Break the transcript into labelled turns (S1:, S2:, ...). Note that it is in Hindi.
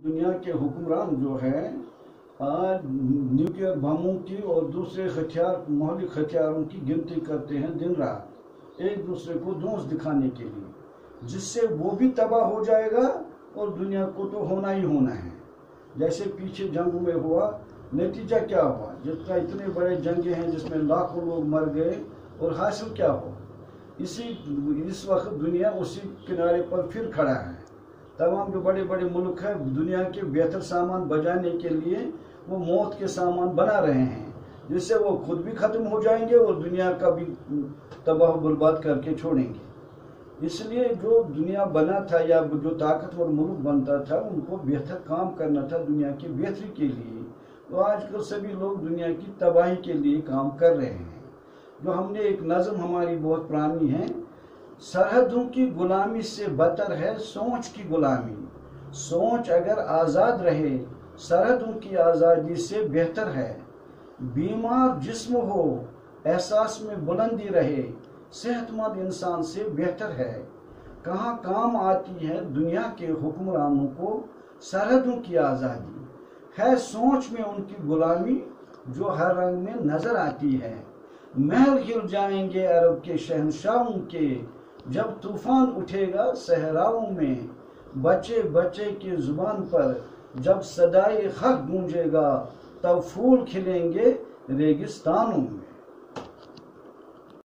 S1: दुनिया के हुक्मरान जो है आज न्यूक्लियर बमों की और दूसरे हथियार मौलिक हथियारों की गिनती करते हैं दिन रात एक दूसरे को दोष दिखाने के लिए, जिससे वो भी तबाह हो जाएगा और दुनिया को तो होना ही होना है। जैसे पीछे जंग में हुआ, नतीजा क्या हुआ? जितना इतने बड़े जंगे हैं जिसमें लाखों लोग मर गए और हासिल क्या हुआ? इस वक्त दुनिया उसी किनारे पर फिर खड़ा है। तमाम जो बड़े बड़े मुल्क हैं दुनिया के बेहतर सामान बजाने के लिए वो मौत के सामान बना रहे हैं, जिससे वो खुद भी खत्म हो जाएंगे और दुनिया का भी तबाह बर्बाद करके छोड़ेंगे। इसलिए जो दुनिया बना था या जो ताकतवर मुल्क बनता था उनको बेहतर काम करना था दुनिया की बेहतरी के लिए। तो आजकल सभी लोग दुनिया की तबाही के लिए काम कर रहे हैं। जो हमने एक नज़म हमारी बहुत पुरानी है, सरहदों की गुलामी से बदतर है सोच की गुलामी। सोच अगर आज़ाद रहे सरहदों की आज़ादी से बेहतर है। बीमार जिस्म हो एहसास में बुलंदी रहे सेहतमंद इंसान से बेहतर है। कहाँ काम आती है दुनिया के हुक्मरानों को सरहदों की आज़ादी, है सोच में उनकी गुलामी जो हर रंग में नजर आती है। महल हिल जाएंगे अरब के शहंशाहों के जब तूफान उठेगा सहराओं में। बच्चे बच्चे की जुबान पर जब सदाए हक गूंजेगा तब फूल खिलेंगे रेगिस्तानों में।